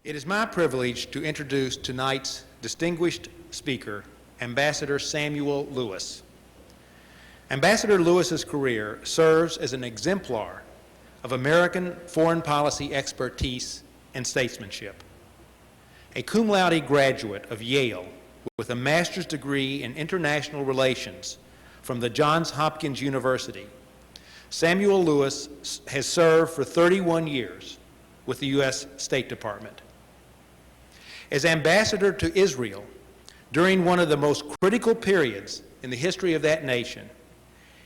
It is my privilege to introduce tonight's distinguished speaker, Ambassador Samuel Lewis. Ambassador Lewis's career serves as an exemplar of American foreign policy expertise and statesmanship. A cum laude graduate of Yale with a master's degree in international relations from the Johns Hopkins University, Samuel Lewis has served for 31 years with the U.S. State Department. As ambassador to Israel during one of the most critical periods in the history of that nation,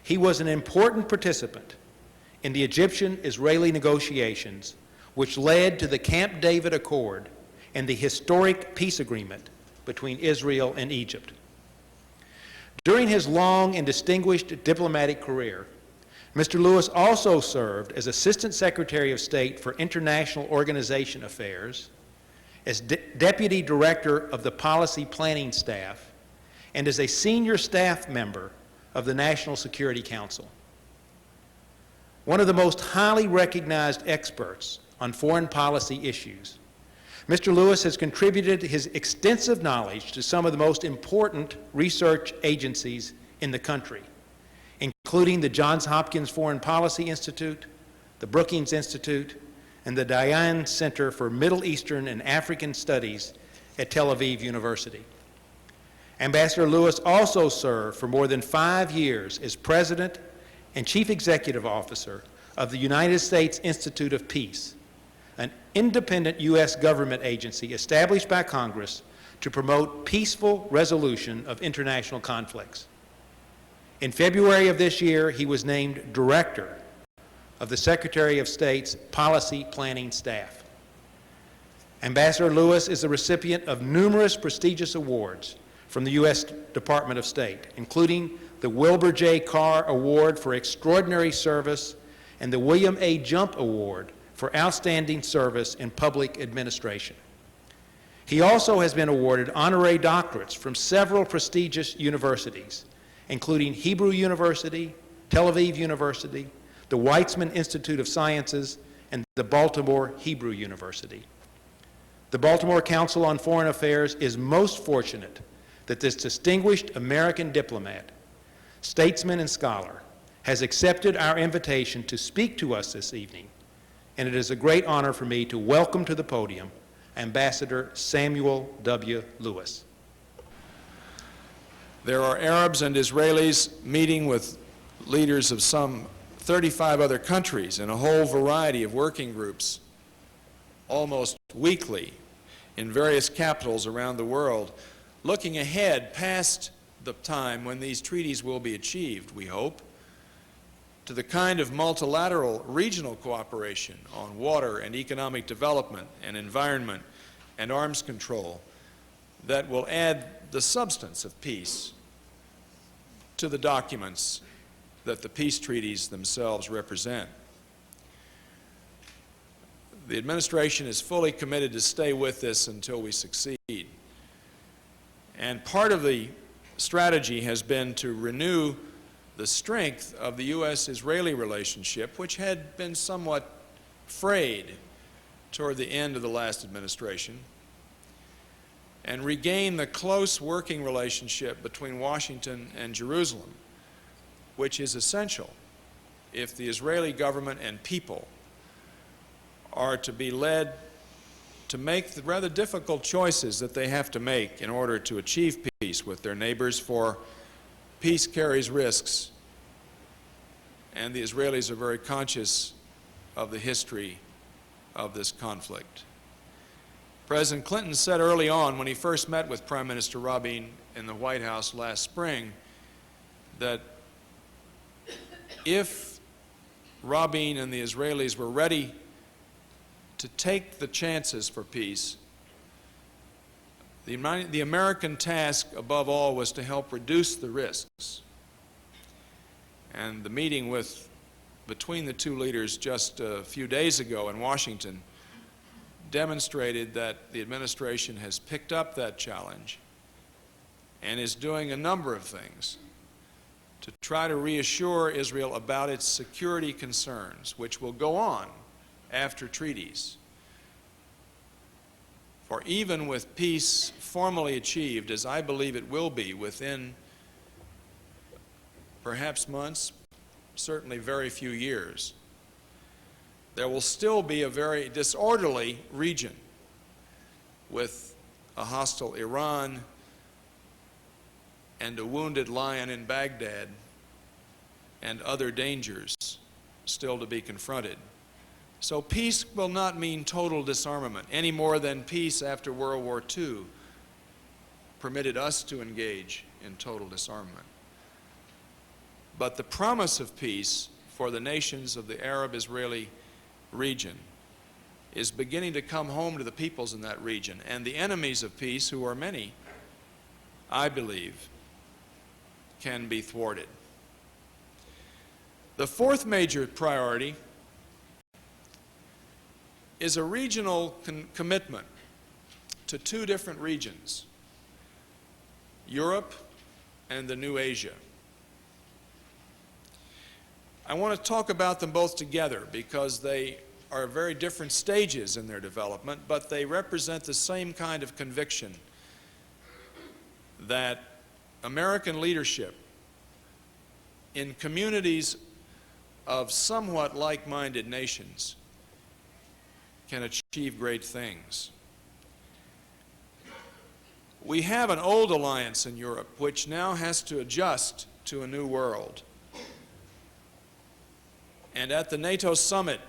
he was an important participant in the Egyptian-Israeli negotiations which led to the Camp David Accord and the historic peace agreement between Israel and Egypt. During his long and distinguished diplomatic career, Mr. Lewis also served as Assistant Secretary of State for International Organization Affairs, as Deputy Director of the Policy Planning Staff, and as a senior staff member of the National Security Council. One of the most highly recognized experts on foreign policy issues, Mr. Lewis has contributed his extensive knowledge to some of the most important research agencies in the country, including the Johns Hopkins Foreign Policy Institute, the Brookings Institute, and the Dayan Center for Middle Eastern and African Studies at Tel Aviv University. Ambassador Lewis also served for more than 5 years as President and Chief Executive Officer of the United States Institute of Peace, an independent U.S. government agency established by Congress to promote peaceful resolution of international conflicts. In February of this year, he was named Director of the Secretary of State's Policy Planning Staff. Ambassador Lewis is the recipient of numerous prestigious awards from the U.S. Department of State, including the Wilbur J. Carr Award for Extraordinary Service and the William A. Jump Award for Outstanding Service in Public Administration. He also has been awarded honorary doctorates from several prestigious universities, including Hebrew University, Tel Aviv University, the Weizmann Institute of Sciences, and the Baltimore Hebrew University. The Baltimore Council on Foreign Affairs is most fortunate that this distinguished American diplomat, statesman, and scholar has accepted our invitation to speak to us this evening, and it is a great honor for me to welcome to the podium Ambassador Samuel W. Lewis. There are Arabs and Israelis meeting with leaders of some 35 other countries in a whole variety of working groups almost weekly in various capitals around the world, looking ahead past the time when these treaties will be achieved, we hope, to the kind of multilateral regional cooperation on water and economic development and environment and arms control that will add the substance of peace to the documents that the peace treaties themselves represent. The administration is fully committed to stay with this until we succeed. And part of the strategy has been to renew the strength of the U.S.-Israeli relationship, which had been somewhat frayed toward the end of the last administration, and regain the close working relationship between Washington and Jerusalem, which is essential if the Israeli government and people are to be led to make the rather difficult choices that they have to make in order to achieve peace with their neighbors, for peace carries risks, and the Israelis are very conscious of the history of this conflict. President Clinton said early on, when he first met with Prime Minister Rabin in the White House last spring, that if Rabin and the Israelis were ready to take the chances for peace, the American task above all was to help reduce the risks. And the meeting between the two leaders just a few days ago in Washington demonstrated that the administration has picked up that challenge and is doing a number of things to try to reassure Israel about its security concerns, which will go on after treaties. or even with peace formally achieved, as I believe it will be within perhaps months, certainly very few years, there will still be a very disorderly region with a hostile Iran and a wounded lion in Baghdad and other dangers still to be confronted. So peace will not mean total disarmament any more than peace after World War II permitted us to engage in total disarmament. But the promise of peace for the nations of the Arab-Israeli region is beginning to come home to the peoples in that region, and the enemies of peace, who are many, I believe, can be thwarted. The fourth major priority is a regional commitment to two different regions, Europe and the New Asia. I want to talk about them both together because they are very different stages in their development, but they represent the same kind of conviction that American leadership in communities of somewhat like-minded nations can achieve great things. We have an old alliance in Europe which now has to adjust to a new world. And at the NATO summit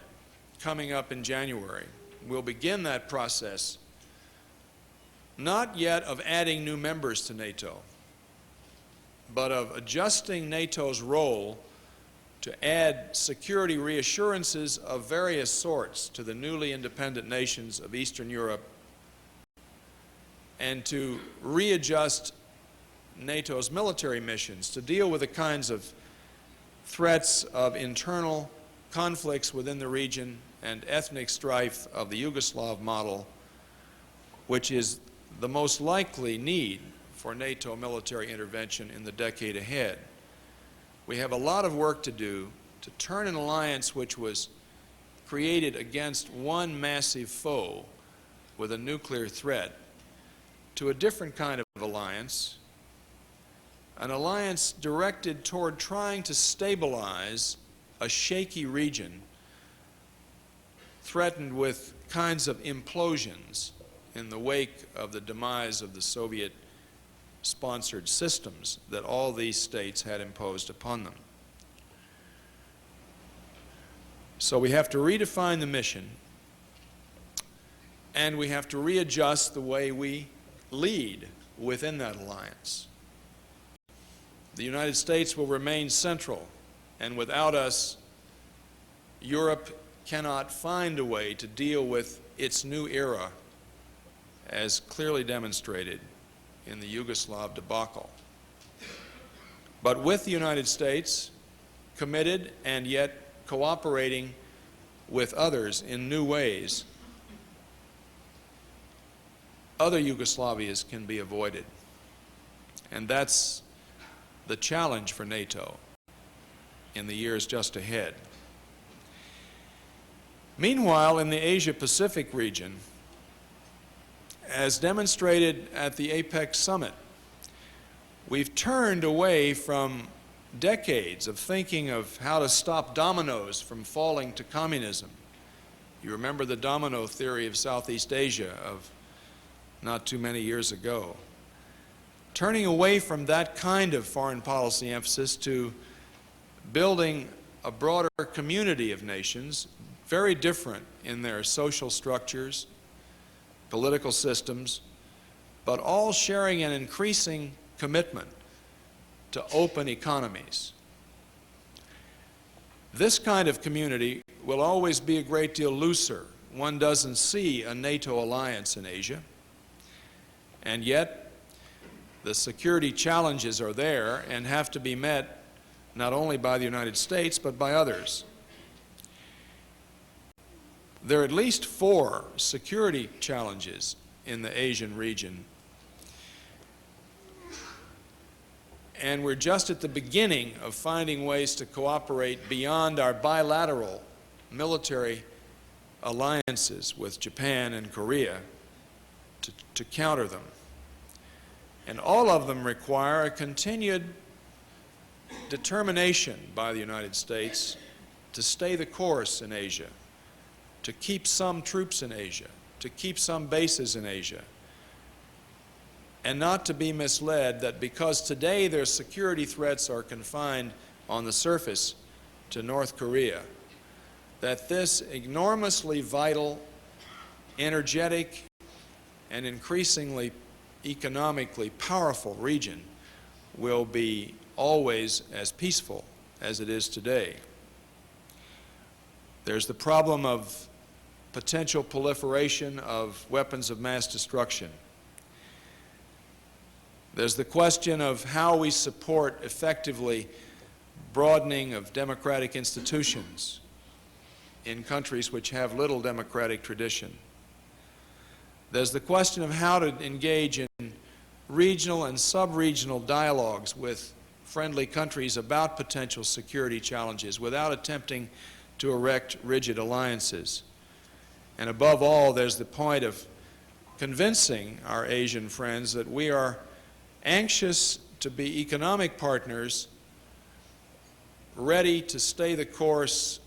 coming up in January, we'll begin that process, not yet of adding new members to NATO, but of adjusting NATO's role to add security reassurances of various sorts to the newly independent nations of Eastern Europe, and to readjust NATO's military missions to deal with the kinds of threats of internal conflicts within the region and ethnic strife of the Yugoslav model, which is the most likely need for NATO military intervention in the decade ahead. We have a lot of work to do to turn an alliance which was created against one massive foe with a nuclear threat to a different kind of alliance, an alliance directed toward trying to stabilize a shaky region threatened with kinds of implosions in the wake of the demise of the Soviet-sponsored systems that all these states had imposed upon them. So we have to redefine the mission, and we have to readjust the way we lead within that alliance. The United States will remain central, and without us, Europe cannot find a way to deal with its new era as clearly demonstrated in the Yugoslav debacle. But with the United States, committed and yet cooperating with others in new ways, other Yugoslavias can be avoided. And that's the challenge for NATO in the years just ahead. Meanwhile, in the Asia-Pacific region, as demonstrated at the APEC summit, we've turned away from decades of thinking of how to stop dominoes from falling to communism. You remember the domino theory of Southeast Asia of not too many years ago. Turning away from that kind of foreign policy emphasis to building a broader community of nations, very different in their social structures, political systems, but all sharing an increasing commitment to open economies. This kind of community will always be a great deal looser. One doesn't see a NATO alliance in Asia, and yet the security challenges are there and have to be met not only by the United States but by others. There are at least 4 security challenges in the Asian region, and we're just at the beginning of finding ways to cooperate beyond our bilateral military alliances with Japan and Korea to counter them. And all of them require a continued determination by the United States to stay the course in Asia, to keep some troops in Asia, to keep some bases in Asia, and not to be misled that because today their security threats are confined on the surface to North Korea, that this enormously vital, energetic, and increasingly economically powerful region will be always as peaceful as it is today. There's the problem of potential proliferation of weapons of mass destruction. There's the question of how we support effectively broadening of democratic institutions in countries which have little democratic tradition. There's the question of how to engage in regional and sub-regional dialogues with friendly countries about potential security challenges without attempting to erect rigid alliances. And above all, there's the point of convincing our Asian friends that we are anxious to be economic partners, ready to stay the course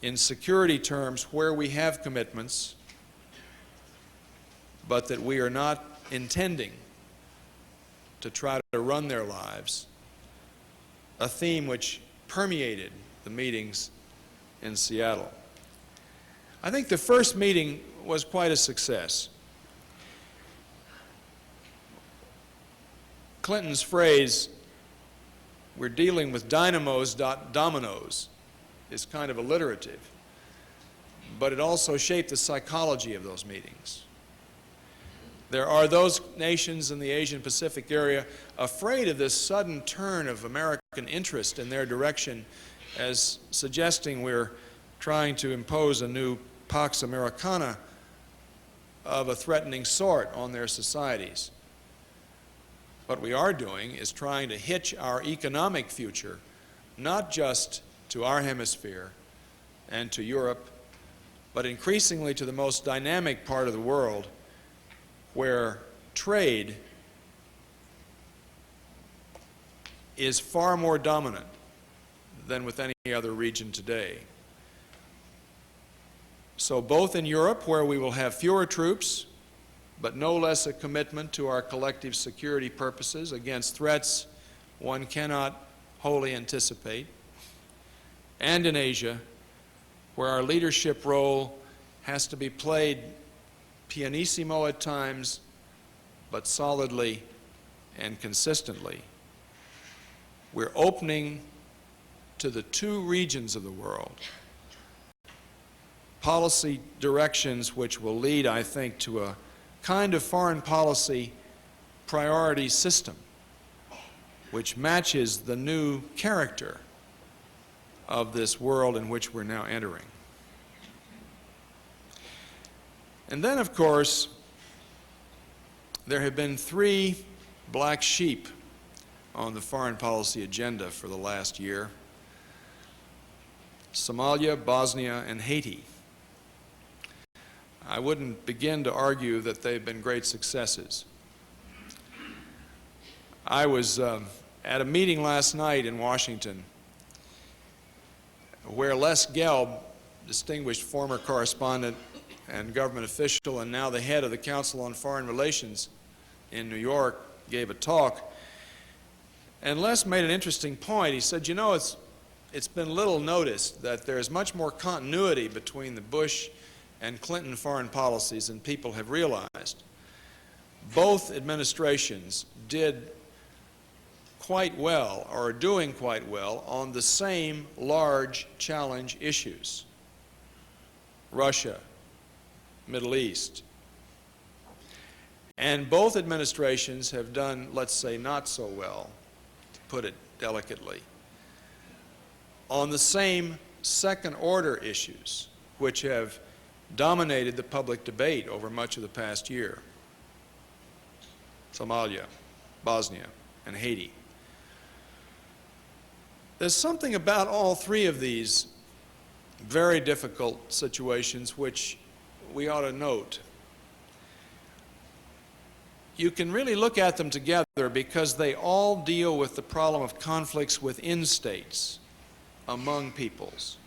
in security terms where we have commitments, but that we are not intending to try to run their lives, a theme which permeated the meetings in Seattle. I think the first meeting was quite a success. Clinton's phrase, "we're dealing with dynamos, not dominoes," is kind of alliterative, but it also shaped the psychology of those meetings. There are those nations in the Asian Pacific area afraid of this sudden turn of American interest in their direction as suggesting we're trying to impose a new Pax Americana of a threatening sort on their societies. What we are doing is trying to hitch our economic future not just to our hemisphere and to Europe, but increasingly to the most dynamic part of the world where trade is far more dominant than with any other region today. So both in Europe, where we will have fewer troops, but no less a commitment to our collective security purposes against threats one cannot wholly anticipate, and in Asia, where our leadership role has to be played pianissimo at times, but solidly and consistently. We're opening to the two regions of the world policy directions which will lead, I think, to a kind of foreign policy priority system which matches the new character of this world in which we're now entering. And then, of course, there have been three black sheep on the foreign policy agenda for the last year: Somalia, Bosnia, and Haiti. I wouldn't begin to argue that they've been great successes. I was at a meeting last night in Washington where Les Gelb, distinguished former correspondent and government official and now the head of the Council on Foreign Relations in New York, gave a talk. And Les made an interesting point. He said, you know, it's been little noticed that there's much more continuity between the Bush and Clinton foreign policies than people have realized. Both administrations did quite well, or are doing quite well, on the same large challenge issues: Russia, Middle East. And both administrations have done, let's say, not so well, to put it delicately, on the same second-order issues which have dominated the public debate over much of the past year: Somalia, Bosnia, and Haiti. There's something about all three of these very difficult situations which we ought to note. you can really look at them together because they all deal with the problem of conflicts within states, among peoples,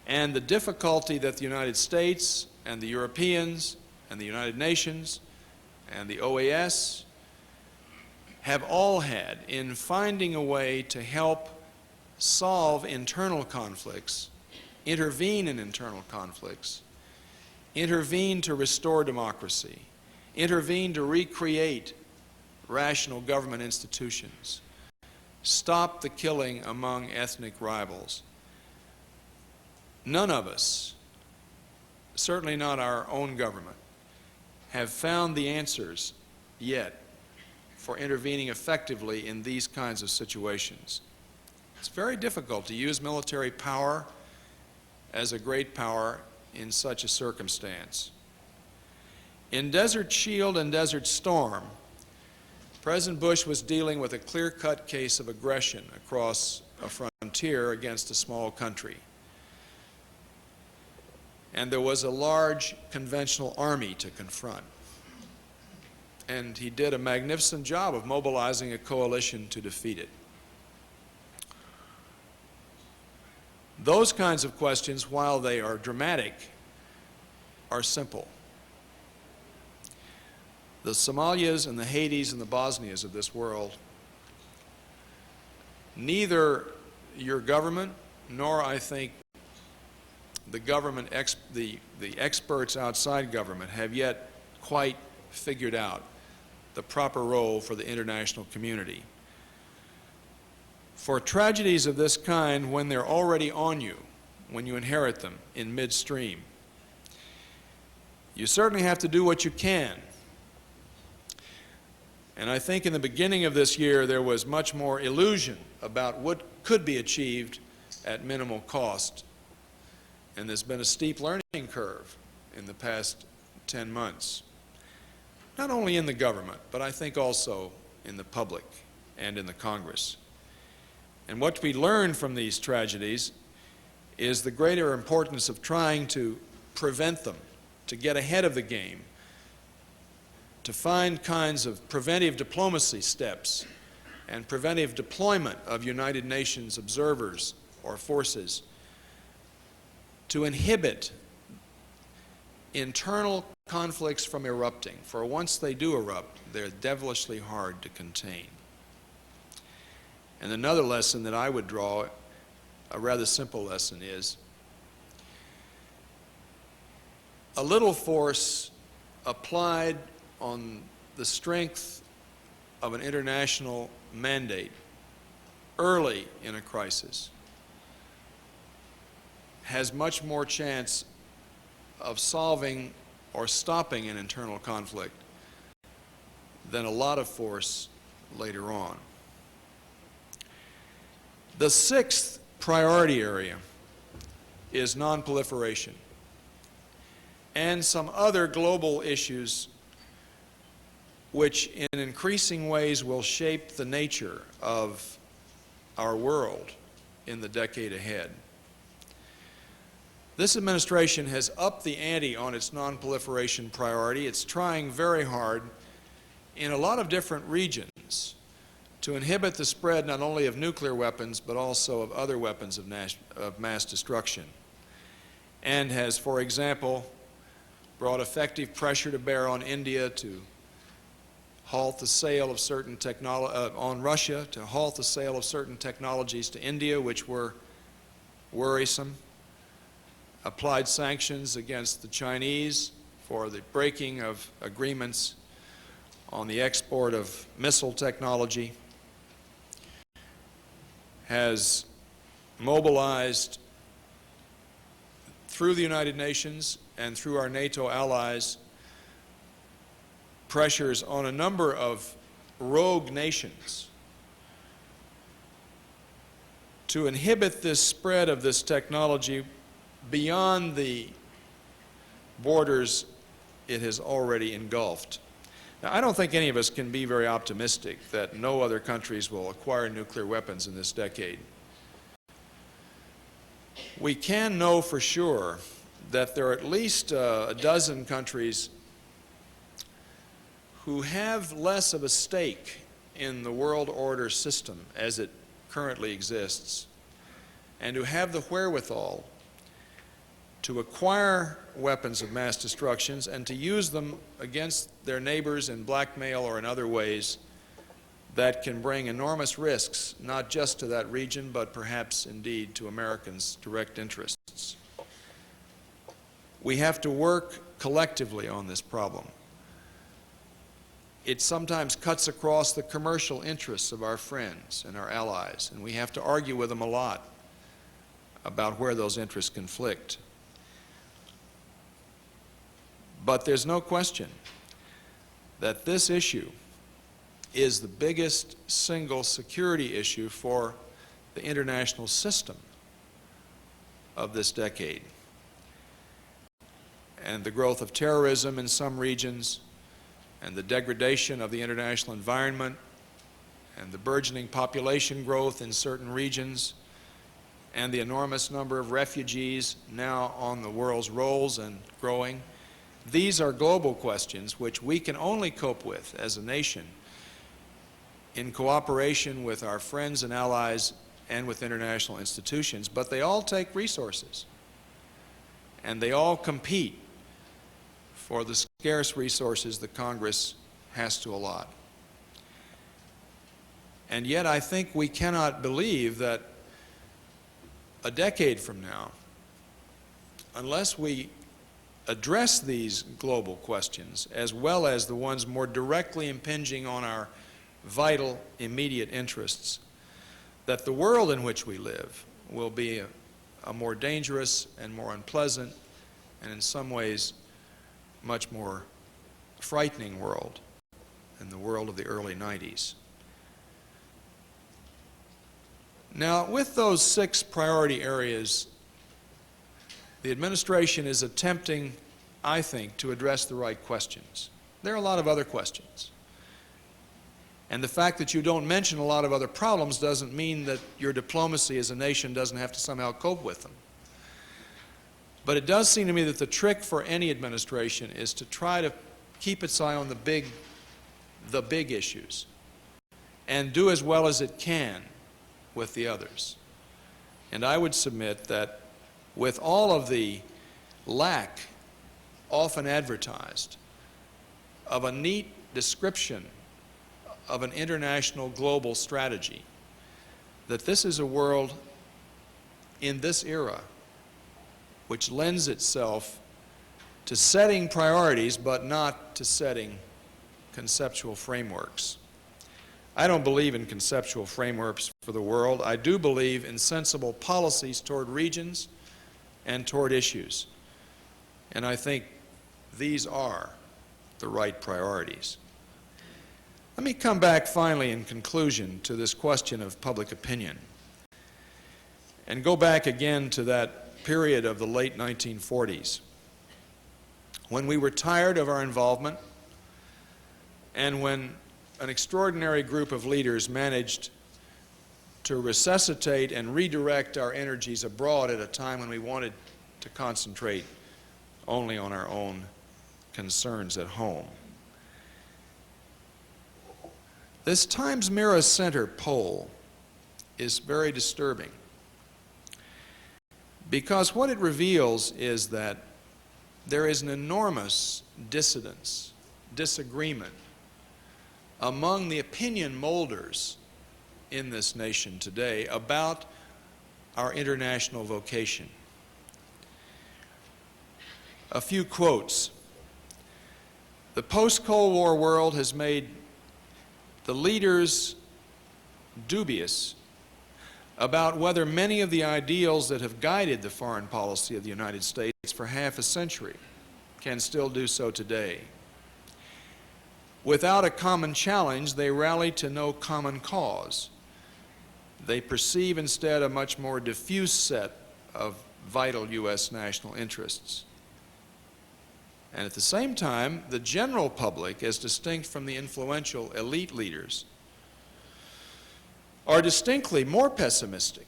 and the difficulty that the United States and the Europeans and the United Nations and the OAS have all had in finding a way to help solve internal conflicts, intervene in internal conflicts, intervene to restore democracy, intervene to recreate rational government institutions, stop the killing among ethnic rivals. None of us, certainly not our own government, have found the answers yet for intervening effectively in these kinds of situations. It's very difficult to use military power as a great power in such a circumstance. In Desert Shield and Desert Storm, President Bush was dealing with a clear-cut case of aggression across a frontier against a small country. And there was a large conventional army to confront. And he did a magnificent job of mobilizing a coalition to defeat it. Those kinds of questions, while they are dramatic, are simple. The Somalias and the Haitis and the Bosnias of this world, neither your government nor, I think, the government, the experts outside government have yet quite figured out the proper role for the international community. For tragedies of this kind, when they're already on you, when you inherit them in midstream, you certainly have to do what you can. And I think in the beginning of this year there was much more illusion about what could be achieved at minimal cost. And there's been a steep learning curve in the past 10 months, not only in the government, but I think also in the public and in the Congress. And what we learned from these tragedies is the greater importance of trying to prevent them, to get ahead of the game, to find kinds of preventive diplomacy steps and preventive deployment of United Nations observers or forces to inhibit internal conflicts from erupting, for once they do erupt, they're devilishly hard to contain. And another lesson that I would draw, a rather simple lesson, is a little force applied on the strength of an international mandate early in a crisis has much more chance of solving or stopping an internal conflict than a lot of force later on. The sixth priority area is non-proliferation and some other global issues which in increasing ways will shape the nature of our world in the decade ahead. This administration has upped the ante on its non-proliferation priority. It's trying very hard in a lot of different regions to inhibit the spread not only of nuclear weapons but also of other weapons of mass destruction, and has, for example, brought effective pressure to bear on India to halt the sale of certain on Russia to halt the sale of certain technologies to India which were worrisome, applied sanctions against the Chinese for the breaking of agreements on the export of missile technology, has mobilized through the United Nations and through our NATO allies pressures on a number of rogue nations to inhibit this spread of this technology beyond the borders it has already engulfed. Now, I don't think any of us can be very optimistic that no other countries will acquire nuclear weapons in this decade. We can know for sure that there are at least a dozen countries who have less of a stake in the world order system as it currently exists, and who have the wherewithal to acquire weapons of mass destruction and to use them against their neighbors in blackmail or in other ways that can bring enormous risks, not just to that region, but perhaps indeed to Americans' direct interests. We have to work collectively on this problem. It sometimes cuts across the commercial interests of our friends and our allies, and we have to argue with them a lot about where those interests conflict. But there's no question that this issue is the biggest single security issue for the international system of this decade. And the growth of terrorism in some regions, and the degradation of the international environment, and the burgeoning population growth in certain regions, and the enormous number of refugees now on the world's rolls and growing. These are global questions which we can only cope with as a nation in cooperation with our friends and allies and with international institutions, but they all take resources, and they all compete for the scarce resources that Congress has to allot. And yet I think we cannot believe that a decade from now, unless we address these global questions as well as the ones more directly impinging on our vital immediate interests, that the world in which we live will be a more dangerous and more unpleasant and in some ways much more frightening world than the world of the early 90s. Now, with those 6 priority areas, the administration is attempting, I think, to address the right questions. There are a lot of other questions. And the fact that you don't mention a lot of other problems doesn't mean that your diplomacy as a nation doesn't have to somehow cope with them. But it does seem to me that the trick for any administration is to try to keep its eye on the big issues and do as well as it can with the others. And I would submit that with all of the lack, often advertised, of a neat description of an international global strategy, that this is a world in this era which lends itself to setting priorities but not to setting conceptual frameworks. I don't believe in conceptual frameworks for the world. I do believe in sensible policies toward regions and toward issues. And I think these are the right priorities. Let me come back finally in conclusion to this question of public opinion and go back again to that period of the late 1940s when we were tired of our involvement and when an extraordinary group of leaders managed to resuscitate and redirect our energies abroad at a time when we wanted to concentrate only on our own concerns at home. This Times Mirror Center poll is very disturbing because what it reveals is that there is an enormous disagreement among the opinion molders in this nation today about our international vocation. A few quotes. The post-Cold War world has made the leaders dubious about whether many of the ideals that have guided the foreign policy of the United States for half a century can still do so today. Without a common challenge, they rally to no common cause. They perceive instead a much more diffuse set of vital U.S. national interests. And at the same time, the general public, as distinct from the influential elite leaders, are distinctly more pessimistic,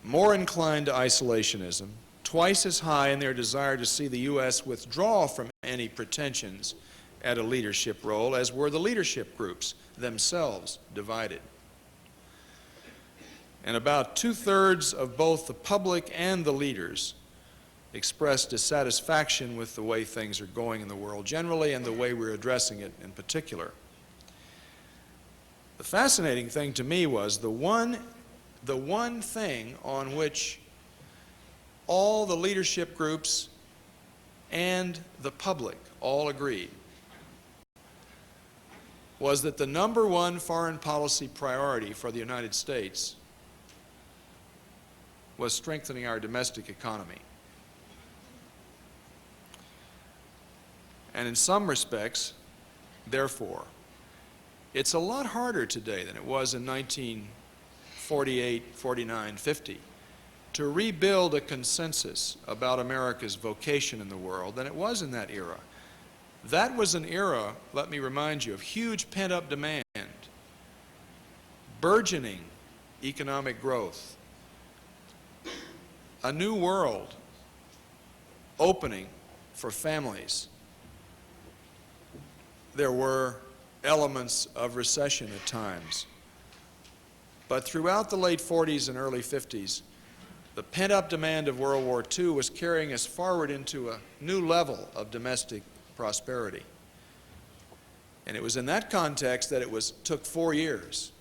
more inclined to isolationism, twice as high in their desire to see the U.S. withdraw from any pretensions at a leadership role, as were the leadership groups themselves divided. And about two-thirds of both the public and the leaders expressed dissatisfaction with the way things are going in the world generally and the way we're addressing it in particular. The fascinating thing to me was the one thing on which all the leadership groups and the public all agreed was that the number one foreign policy priority for the United States was strengthening our domestic economy. And in some respects, therefore, it's a lot harder today than it was in 1948, 49, 50 to rebuild a consensus about America's vocation in the world than it was in that era. That was an era, let me remind you, of huge pent-up demand, burgeoning economic growth, a new world opening for families. There were elements of recession at times. But throughout the late 40s and early 50s, the pent-up demand of World War II was carrying us forward into a new level of domestic prosperity. And it was in that context that it took 4 years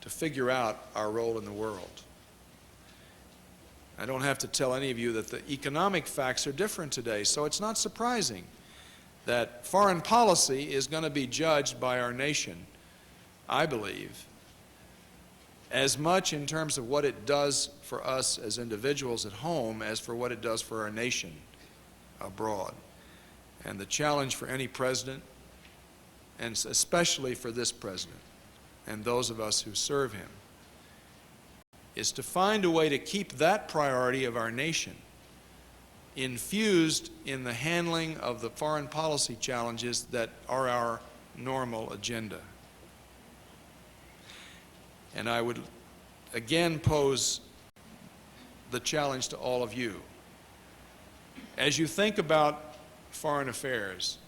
to figure out our role in the world. I don't have to tell any of you that the economic facts are different today, so it's not surprising that foreign policy is going to be judged by our nation, I believe, as much in terms of what it does for us as individuals at home as for what it does for our nation abroad. And the challenge for any president, and especially for this president and those of us who serve him, is to find a way to keep that priority of our nation infused in the handling of the foreign policy challenges that are our normal agenda. And I would again pose the challenge to all of you. As you think about foreign affairs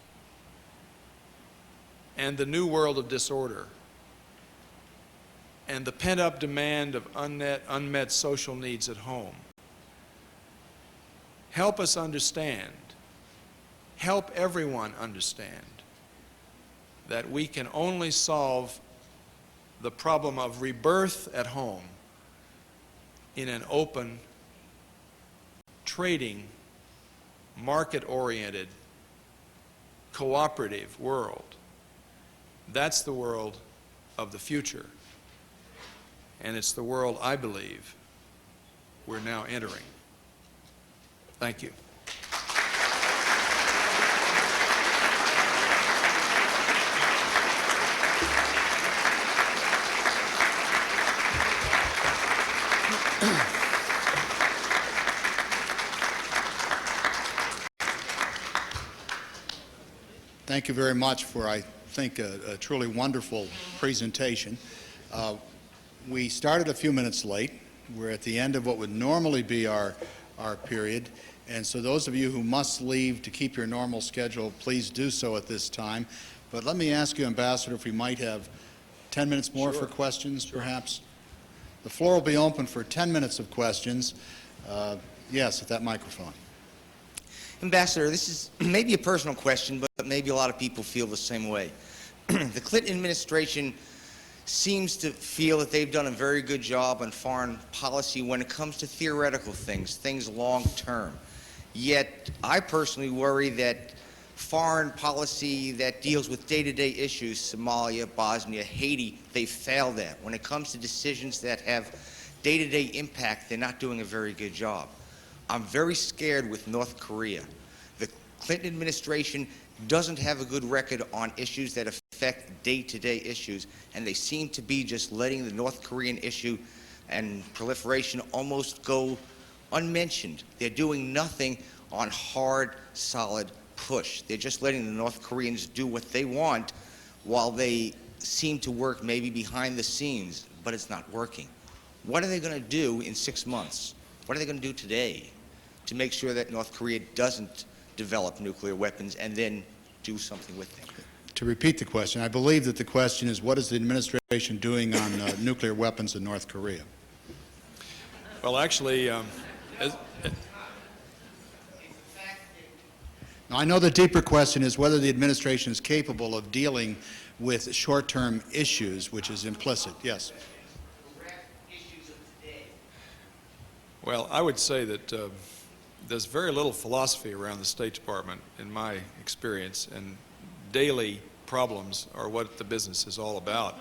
and the new world of disorder and the pent-up demand of unmet social needs at home, help us understand, help everyone understand that we can only solve the problem of rebirth at home in an open, trading, market-oriented, cooperative world. That's the world of the future. And it's the world, I believe, we're now entering. Thank you. Thank you very much for, I think, a truly wonderful presentation. We started a few minutes late. We're at the end of what would normally be our period. And so those of you who must leave to keep your normal schedule, please do so at this time. But let me ask you, Ambassador, if we might have 10 minutes more for questions, perhaps. The floor will be open for 10 minutes of questions. Yes, at that microphone. Ambassador, this is maybe a personal question, but maybe a lot of people feel the same way. The Clinton administration seems to feel that they've done a very good job on foreign policy when it comes to theoretical things long term. Yet, I personally worry that foreign policy that deals with day-to-day issues, Somalia, Bosnia, Haiti, they failed at. When it comes to decisions that have day-to-day impact, they're not doing a very good job. I'm very scared with North Korea. The Clinton administration doesn't have a good record on issues that affect day-to-day issues, and they seem to be just letting the North Korean issue and proliferation almost go unmentioned. They're doing nothing on hard, solid push. They're just letting the North Koreans do what they want while they seem to work maybe behind the scenes, but it's not working. What are they going to do in 6 months? What are they going to do today to make sure that North Korea doesn't develop nuclear weapons and then do something with them. To repeat the question, I believe that the question is, what is the administration doing on nuclear weapons in North Korea? Well, actually, Now, I know the deeper question is whether the administration is capable of dealing with short-term issues, which is implicit. Yes. well, I would say that there's very little philosophy around the State Department, in my experience, and daily problems are what the business is all about.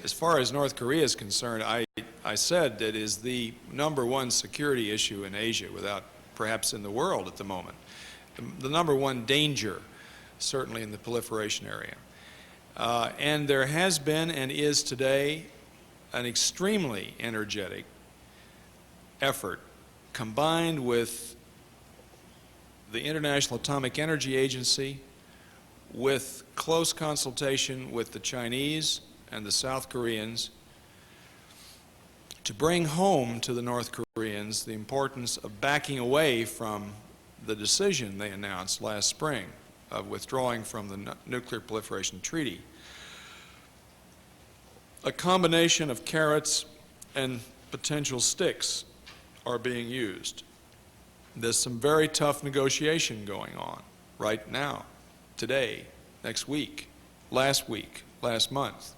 As far as North Korea is concerned, I said that it is the #1 security issue in Asia, without perhaps in the world at the moment. The #1 danger, certainly in the proliferation area. And there has been and is today an extremely energetic effort combined with the International Atomic Energy Agency, with close consultation with the Chinese and the South Koreans, to bring home to the North Koreans the importance of backing away from the decision they announced last spring of withdrawing from the Nuclear Proliferation Treaty. A combination of carrots and potential sticks are being used. There's some very tough negotiation going on right now, today, next week, last month.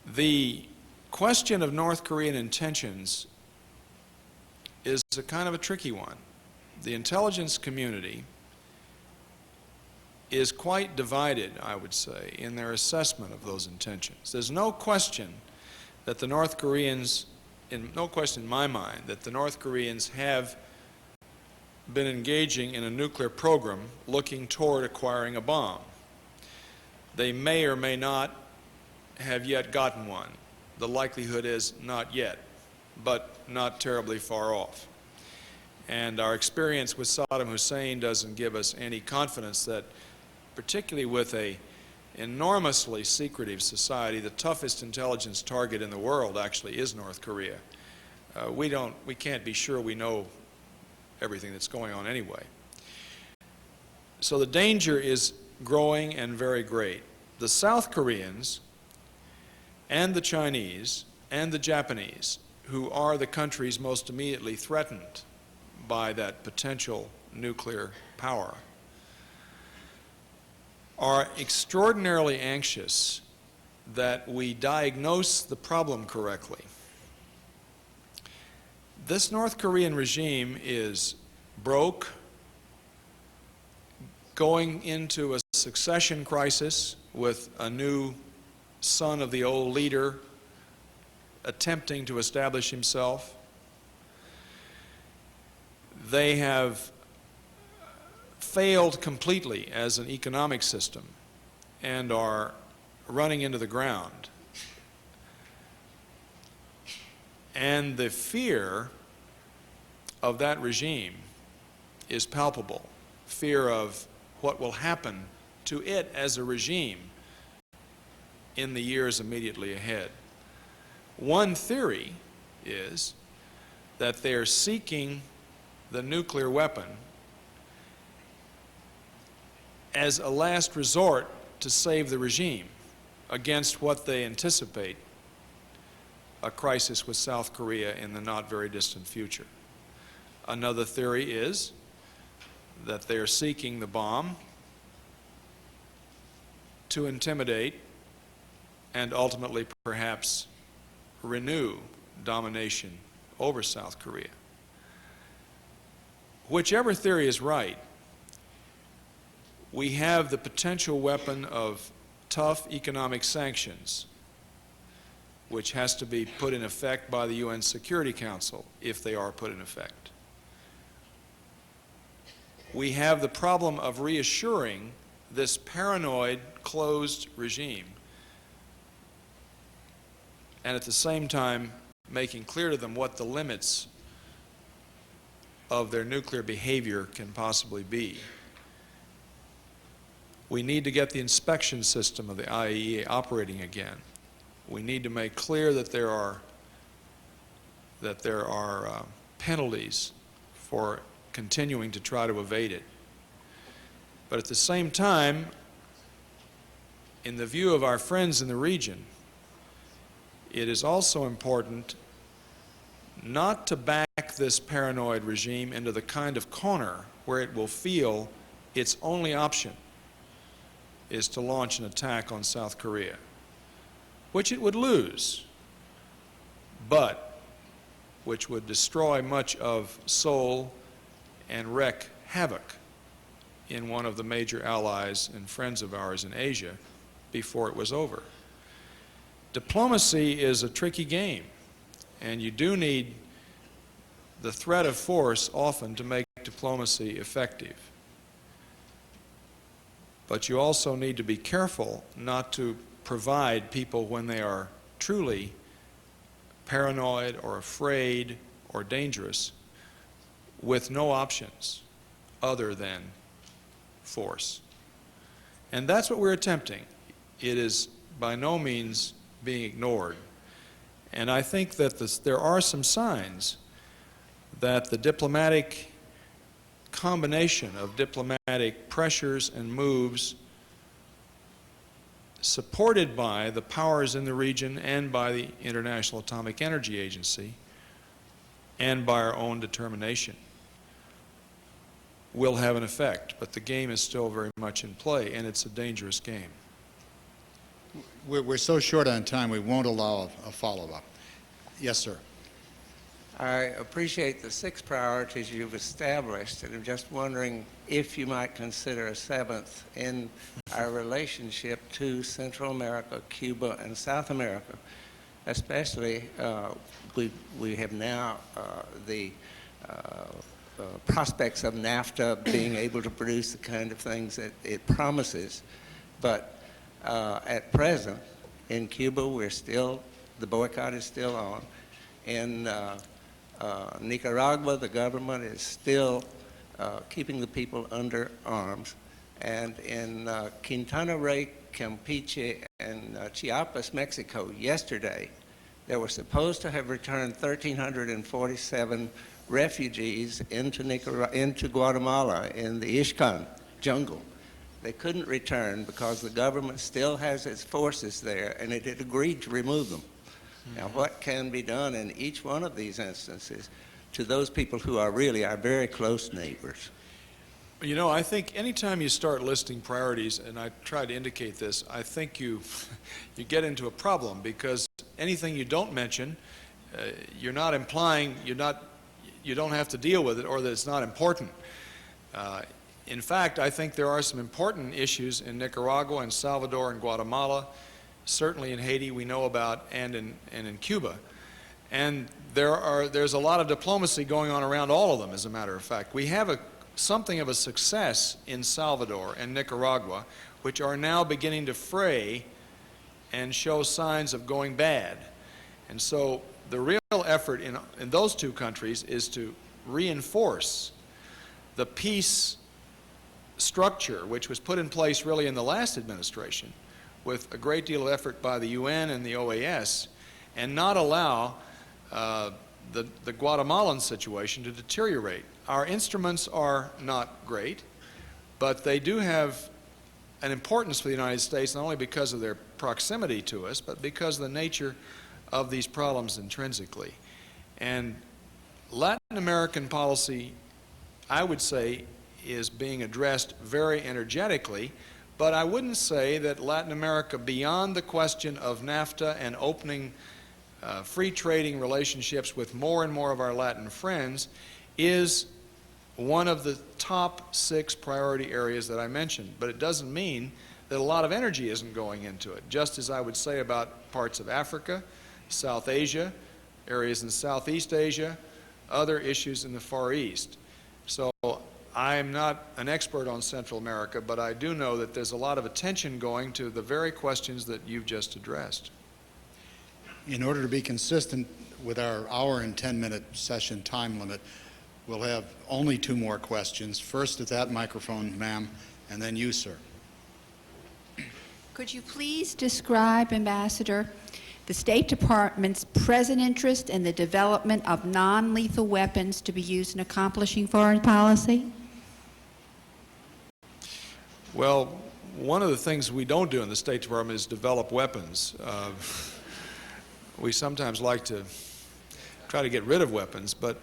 The question of North Korean intentions is a kind of a tricky one. The intelligence community is quite divided, I would say, in their assessment of those intentions. There's no question that the North Koreans, no question in my mind, that the North Koreans have been engaging in a nuclear program looking toward acquiring a bomb. They may or may not have yet gotten one. The likelihood is not yet, but not terribly far off. And our experience with Saddam Hussein doesn't give us any confidence that, particularly with an enormously secretive society, the toughest intelligence target in the world actually is North Korea. We can't be sure we know everything that's going on anyway. So the danger is growing and very great. The South Koreans and the Chinese and the Japanese, who are the countries most immediately threatened by that potential nuclear power, are extraordinarily anxious that we diagnose the problem correctly. This North Korean regime is broke, going into a succession crisis with a new son of the old leader attempting to establish himself. They have failed completely as an economic system and are running into the ground. And the fear of that regime is palpable. Fear of what will happen to it as a regime in the years immediately ahead. One theory is that they are seeking the nuclear weapon as a last resort to save the regime against what they anticipate a crisis with South Korea in the not very distant future. Another theory is that they are seeking the bomb to intimidate and ultimately perhaps renew domination over South Korea. Whichever theory is right, we have the potential weapon of tough economic sanctions, which has to be put in effect by the UN Security Council, if they are put in effect. We have the problem of reassuring this paranoid, closed regime, and at the same time making clear to them what the limits of their nuclear behavior can possibly be. We need to get the inspection system of the IAEA operating again. We need to make clear that there are penalties for continuing to try to evade it. But at the same time, in the view of our friends in the region, it is also important not to back this paranoid regime into the kind of corner where it will feel its only option is to launch an attack on South Korea, which it would lose, but which would destroy much of Seoul and wreak havoc in one of the major allies and friends of ours in Asia before it was over. Diplomacy is a tricky game, and you do need the threat of force often to make diplomacy effective. But you also need to be careful not to provide people, when they are truly paranoid or afraid or dangerous, with no options other than force. And that's what we're attempting. It is by no means being ignored. And I think that there are some signs that the diplomatic combination of diplomatic pressures and moves supported by the powers in the region and by the International Atomic Energy Agency and by our own determination will have an effect. But the game is still very much in play, and it's a dangerous game. We're so short on time, we won't allow a follow-up. Yes, sir. I appreciate the 6 priorities you've established, and I'm just wondering if you might consider a 7th in our relationship to Central America, Cuba, and South America. Especially, we have now the prospects of NAFTA being able to produce the kind of things that it promises. But at present, in Cuba, the boycott is still on. In Nicaragua, the government is still keeping the people under arms. And in Quintana Roo, Campeche, and Chiapas, Mexico, yesterday, there were supposed to have returned 1,347 refugees into Guatemala in the Ixcan jungle. They couldn't return because the government still has its forces there, and it had agreed to remove them. Now, what can be done in each one of these instances to those people who are really our very close neighbors? You know, I think anytime you start listing priorities, and I try to indicate this, I think you get into a problem, because anything you don't mention, you're not implying you don't have to deal with it, or that it's not important. In fact, I think there are some important issues in Nicaragua and Salvador and Guatemala, certainly in Haiti we know about, and in Cuba. And there's a lot of diplomacy going on around all of them, as a matter of fact. We have something of a success in Salvador and Nicaragua, which are now beginning to fray and show signs of going bad. And so the real effort in those 2 countries is to reinforce the peace structure, which was put in place really in the last administration with a great deal of effort by the UN and the OAS, and not allow the Guatemalan situation to deteriorate. Our instruments are not great, but they do have an importance for the United States, not only because of their proximity to us, but because of the nature of these problems intrinsically. And Latin American policy, I would say, is being addressed very energetically, but I wouldn't say that Latin America, beyond the question of NAFTA and opening free trading relationships with more and more of our Latin friends, is one of the top 6 priority areas that I mentioned. But it doesn't mean that a lot of energy isn't going into it, just as I would say about parts of Africa, South Asia, areas in Southeast Asia, other issues in the Far East. So I'm not an expert on Central America, but I do know that there's a lot of attention going to the very questions that you've just addressed. In order to be consistent with our hour and 10-minute session time limit, we'll have only 2 more questions. First at that microphone, ma'am, and then you, sir. Could you please describe, Ambassador, the State Department's present interest in the development of non-lethal weapons to be used in accomplishing foreign policy? Well, one of the things we don't do in the State Department is develop weapons. We sometimes like to try to get rid of weapons, but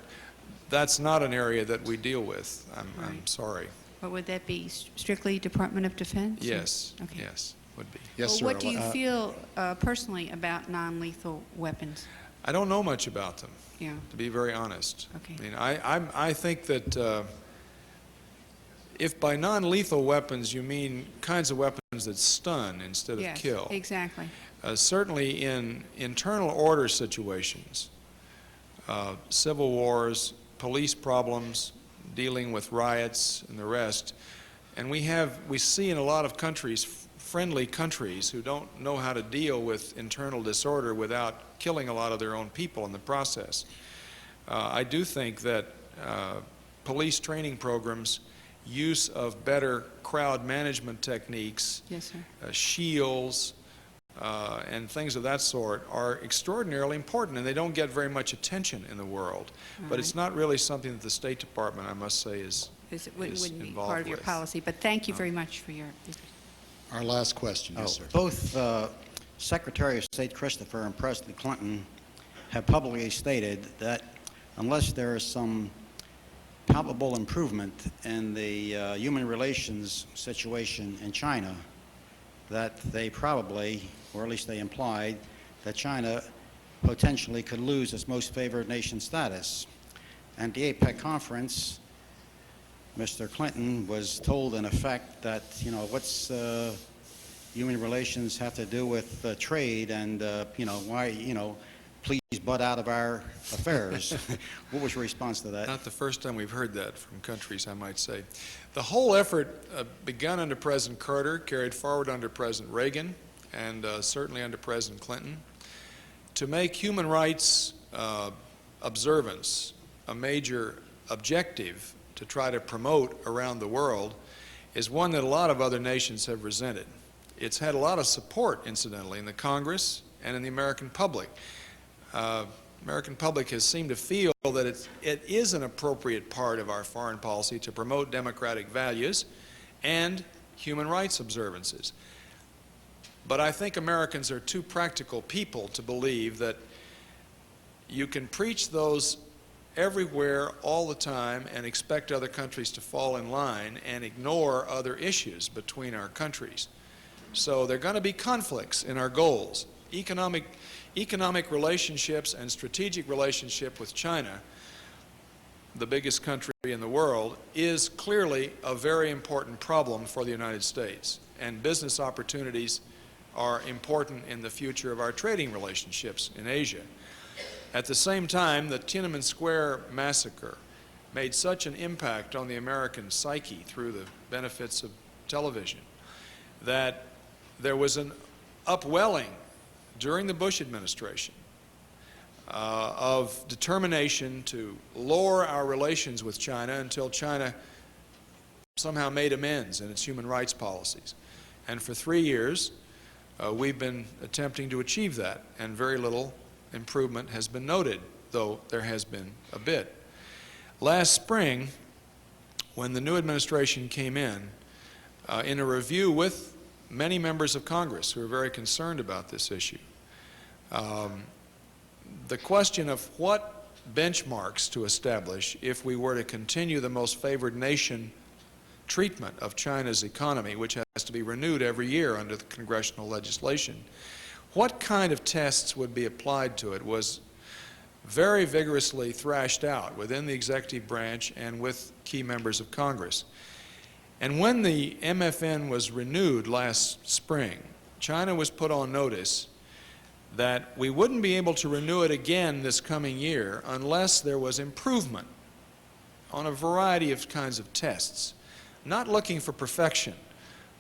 that's not an area that we deal with. I'm sorry. What would that be? Strictly Department of Defense? or- Yes, Okay. yes, would be. Yes, Well, sir. what do you feel personally about non-lethal weapons? I don't know much about them, Yeah. to be very honest. Okay. I mean, I think that if by non-lethal weapons you mean kinds of weapons that stun instead of Yes, kill, exactly. certainly in internal order situations, civil wars, police problems, dealing with riots and the rest, and we see in a lot of countries, friendly countries, who don't know how to deal with internal disorder without killing a lot of their own people in the process. I do think that police training programs, use of better crowd management techniques, Yes, sir. shields, and things of that sort are extraordinarily important, and they don't get very much attention in the world. But it's not really something that the State Department, I must say, is It wouldn't be involved part of your with. policy, but thank you very much for your... Our last question, yes, sir. Both Secretary of State Christopher and President Clinton have publicly stated that unless there is some palpable improvement in the human relations situation in China, that they probably, or at least they implied, that China potentially could lose its most favored nation status. And the APEC conference, Mr. Clinton was told in effect that, what's human relations have to do with trade and, why, please butt out of our affairs. What was your response to that? Not the first time we've heard that from countries, I might say. The whole effort begun under President Carter, carried forward under President Reagan, and certainly under President Clinton, to make human rights observance a major objective to try to promote around the world is one that a lot of other nations have resented. It's had a lot of support, incidentally, in the Congress and in the American public. American public has seemed to feel that it is an appropriate part of our foreign policy to promote democratic values and human rights observances. But I think Americans are too practical people to believe that you can preach those everywhere all the time and expect other countries to fall in line and ignore other issues between our countries. So there are going to be conflicts in our goals. Economic relationships and strategic relationship with China, the biggest country in the world, is clearly a very important problem for the United States. And business opportunities are important in the future of our trading relationships in Asia. At the same time, the Tiananmen Square massacre made such an impact on the American psyche through the benefits of television that there was an upwelling during the Bush administration of determination to lower our relations with China until China somehow made amends in its human rights policies. And for 3 years, we've been attempting to achieve that, and very little improvement has been noted, though there has been a bit. Last spring, when the new administration came in a review with many members of Congress who are very concerned about this issue, the question of what benchmarks to establish if we were to continue the most favored nation treatment of China's economy, which has to be renewed every year under the congressional legislation, what kind of tests would be applied to it was very vigorously thrashed out within the executive branch and with key members of Congress. And when the MFN was renewed last spring, China was put on notice that we wouldn't be able to renew it again this coming year unless there was improvement on a variety of kinds of tests, not looking for perfection,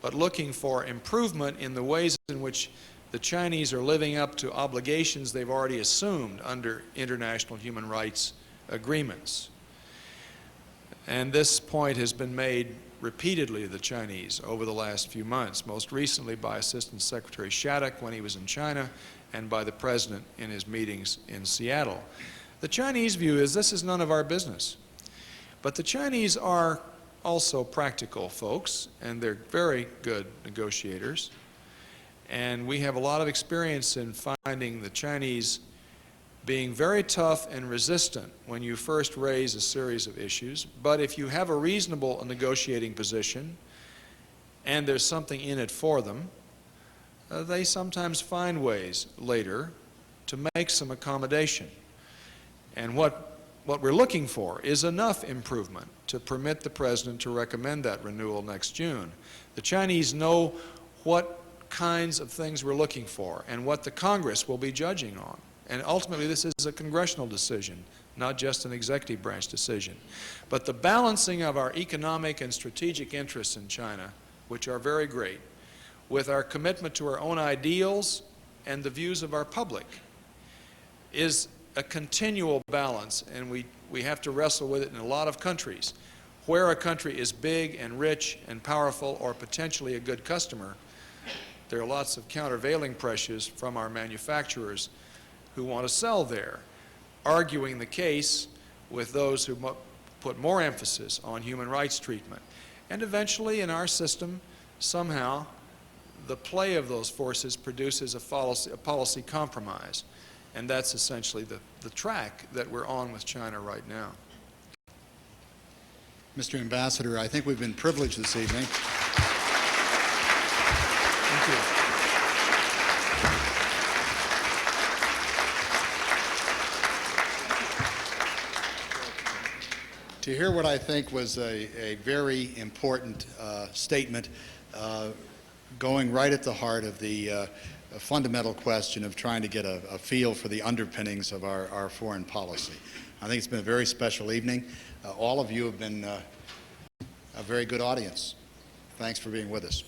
but looking for improvement in the ways in which the Chinese are living up to obligations they've already assumed under international human rights agreements. And this point has been made repeatedly to the Chinese over the last few months, most recently by Assistant Secretary Shattuck when he was in China, and by the President in his meetings in Seattle. The Chinese view is this is none of our business. But the Chinese are also practical folks, and they're very good negotiators. And we have a lot of experience in finding the Chinese being very tough and resistant when you first raise a series of issues. But if you have a reasonable negotiating position and there's something in it for them, they sometimes find ways later to make some accommodation. And what we're looking for is enough improvement to permit the President to recommend that renewal next June. The Chinese know what kinds of things we're looking for and what the Congress will be judging on. And ultimately, this is a congressional decision, not just an executive branch decision. But the balancing of our economic and strategic interests in China, which are very great, with our commitment to our own ideals and the views of our public, is a continual balance, and we have to wrestle with it in a lot of countries. Where a country is big and rich and powerful or potentially a good customer, there are lots of countervailing pressures from our manufacturers who want to sell there, arguing the case with those who put more emphasis on human rights treatment. And eventually, in our system, somehow, the play of those forces produces a policy compromise. And that's essentially the track that we're on with China right now. Mr. Ambassador, I think we've been privileged this evening. Thank you. To hear what I think was a very important statement going right at the heart of the fundamental question of trying to get a feel for the underpinnings of our foreign policy. I think it's been a very special evening. All of you have been a very good audience. Thanks for being with us.